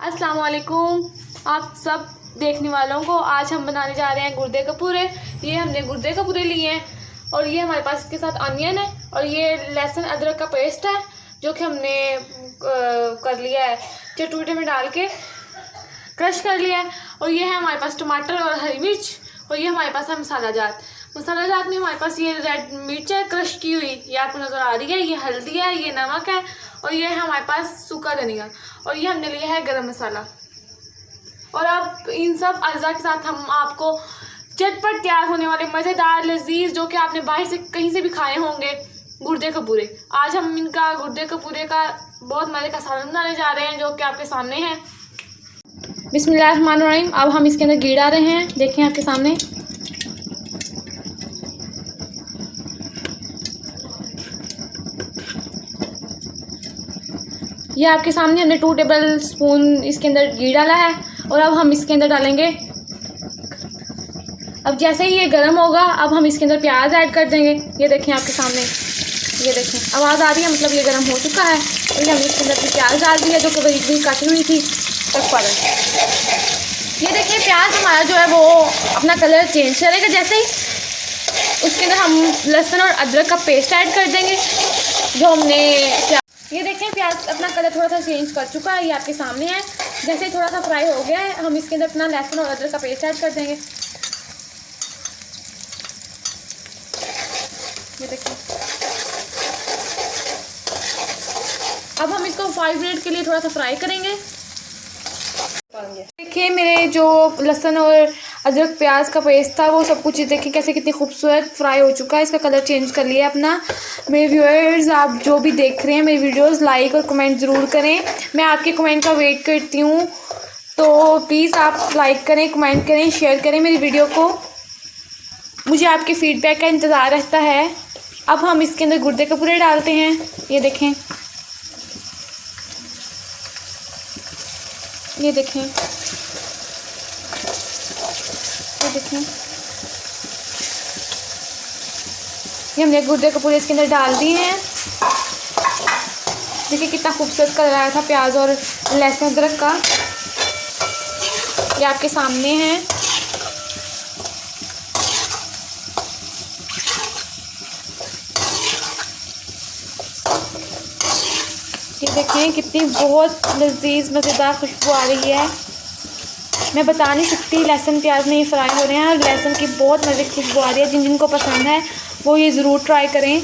अस्सलाम वालेकुम आप सब देखने वालों को। आज हम बनाने जा रहे हैं गुर्दे का पूरे। ये हमने गुर्दे का पूरे लिए हैं और ये हमारे पास इसके साथ अनियन है और ये लहसुन अदरक का पेस्ट है जो कि हमने कर लिया है, चटूटे में डाल के क्रश कर लिया है। और ये है हमारे पास टमाटर और हरी मिर्च और ये हमारे पास है मसाला जात में हमारे पास ये रेड मिर्च है क्रश की हुई, ये आपको नज़र आ रही है। ये हल्दी है, ये नमक है और ये है हमारे पास सूखा धनिया और ये हमने लिया है गरम मसाला। और अब इन सब अज़ा के साथ हम आपको झटपट तैयार होने वाले मज़ेदार लजीज जो कि आपने बाहर से कहीं से भी खाए होंगे गुर्दे का पूरे, आज हम इनका गुर्दे का पूरे का बहुत मज़े का सालन बनाने जा रहे हैं जो कि आपके सामने है। बिस्मिल्लाहिर्रहमानिर्रहीम। अब हम इसके अंदर घी डाल रहे हैं, देखें आपके सामने। ये आपके सामने हमने 2 टेबल स्पून इसके अंदर घी डाला है और अब हम इसके अंदर डालेंगे। अब जैसे ही ये गर्म होगा अब हम इसके अंदर प्याज ऐड कर देंगे। ये देखें आपके सामने, ये देखें आवाज़ आ रही है, मतलब ये गर्म हो चुका है। और ये हमने इसके अंदर भी प्याज डाल दी है जो कि बड़ी काटी हुई थी तक पर। ये देखिए प्याज हमारा जो है वो अपना कलर चेंज करेगा जैसे ही, उसके अंदर हम लहसुन और अदरक का पेस्ट ऐड कर देंगे जो हमने। ये देखें प्याज अपना कलर थोड़ा सा चेंज कर चुका है, ये आपके सामने है। जैसे ही थोड़ा सा फ्राई हो गया है हम इसके अंदर अपना लहसुन और अदरक का पेस्ट ऐड कर देंगे। ये देखें अब हम इसको 5 मिनट के लिए थोड़ा सा फ्राई करेंगे। देखिए मेरे जो लहसुन और अदरक प्याज का पेस्ट था वो सब कुछ देखिए कैसे कितनी खूबसूरत फ्राई हो चुका है, इसका कलर चेंज कर लिया अपना। मेरे व्यूअर्स आप जो भी देख रहे हैं मेरी वीडियोस लाइक और कमेंट ज़रूर करें, मैं आपके कमेंट का वेट करती हूँ। तो प्लीज़ आप लाइक करें, कमेंट करें, शेयर करें मेरी वीडियो को, मुझे आपके फीडबैक का इंतज़ार रहता है। अब हम इसके अंदर गुर्दे का पूरे डालते हैं। ये देखें, ये देखें, ये देखें, ये हमने गुर्दे का पूरे इसके अंदर डाल दिए हैं। देखिए कितना खूबसूरत कलर आया था प्याज और लहसुन अदरक का, ये आपके सामने है। ये देखें कितनी बहुत लजीज मज़ेदार खुशबू आ रही है, मैं बता नहीं सकती। लहसुन प्याज में ये फ्राई हो रहे हैं और लहसुन की बहुत मज़े की खुशबू आ रही है। जिन जिनको पसंद है वो ये ज़रूर ट्राई करें।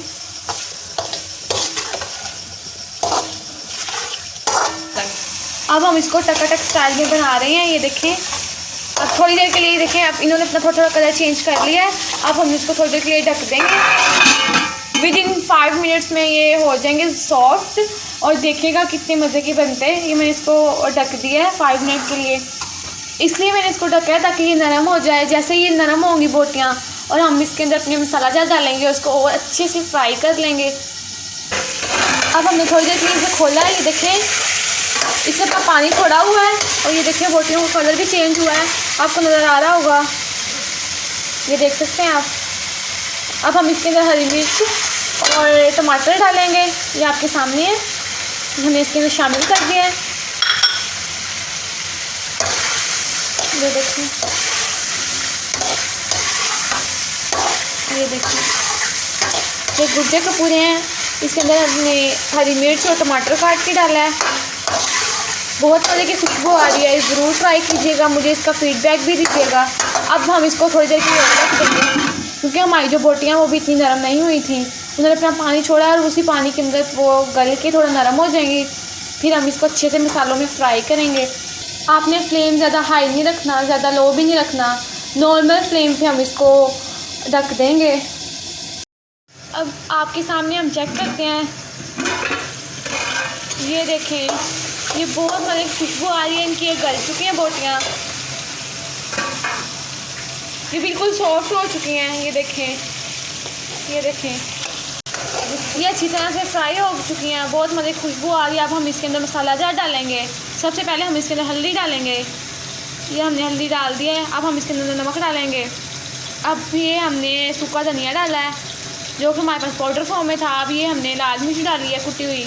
अब हम इसको टकाटक स्टाइल में बना रहे हैं। ये देखें अब थोड़ी देर के लिए देखें अब इन्होंने अपना थोड़ा थोड़ा कलर चेंज कर लिया है। अब हम इसको थोड़ी देर के लिए ढक देंगे। विदिन 5 मिनट्स में ये हो जाएंगे सॉफ्ट और देखिएगा कितने मज़े के बनते हैं। ये मैंने इसको ढक दिया है 5 मिनट के लिए, इसलिए मैंने इसको ढका है ताकि ये नरम हो जाए। जैसे ये नरम होंगी बोटियाँ और हम इसके अंदर अपने मसाला जार डालेंगे, उसको और अच्छे से फ्राई कर लेंगे। अब हमने थोड़ी देर के लिए इसे खोला है, ये देखें इससे अपना पानी छोड़ा हुआ है और ये देखें बोटियों का कलर भी चेंज हुआ है, आपको नज़र आ रहा होगा, ये देख सकते हैं आप। अब हम इसके अंदर हरी मिर्च और टमाटर डालेंगे, ये आपके सामने है, हमने इसके अंदर शामिल कर दिया है। ये देखिए, ये देखिए ये गुर्दे का पूरे हैं, इसके अंदर हमने हरी मिर्च और टमाटर काट के डाला है। बहुत मज़े की खुशबू आ रही है, ज़रूर ट्राई कीजिएगा, मुझे इसका फीडबैक भी दीजिएगा। अब हम इसको थोड़ी देर के लिए रख देंगे क्योंकि हमारी जो बोटियाँ वो भी इतनी नरम नहीं हुई थी, उन्होंने अपना पानी छोड़ा और उसी पानी के अंदर वो गल के थोड़ा नरम हो जाएंगी। फिर हम इसको अच्छे से मसालों में फ्राई करेंगे। आपने फ्लेम ज़्यादा हाई नहीं रखना, ज़्यादा लो भी नहीं रखना, नॉर्मल फ्लेम पे हम इसको ढक देंगे। अब आपके सामने हम चेक करते हैं, ये देखें ये बहुत मज़े की खुशबू आ रही है इनकी, ये गल चुकी हैं बोटियाँ, ये बिल्कुल सॉफ्ट हो चुकी हैं। ये देखें, ये देखें ये अच्छी तरह से फ्राई हो चुकी हैं, बहुत मज़े की खुशबू आ रही है। अब हम इसके अंदर मसाला जार डालेंगे। सबसे पहले हम इसके अंदर हल्दी डालेंगे, ये हमने हल्दी डाल दिया है। अब हम इसके अंदर नमक डालेंगे। अब ये हमने सूखा धनिया डाला है जो कि हमारे पास पाउडर फॉर्म में था। अब ये हमने लाल मिर्च डाली है कुटी हुई,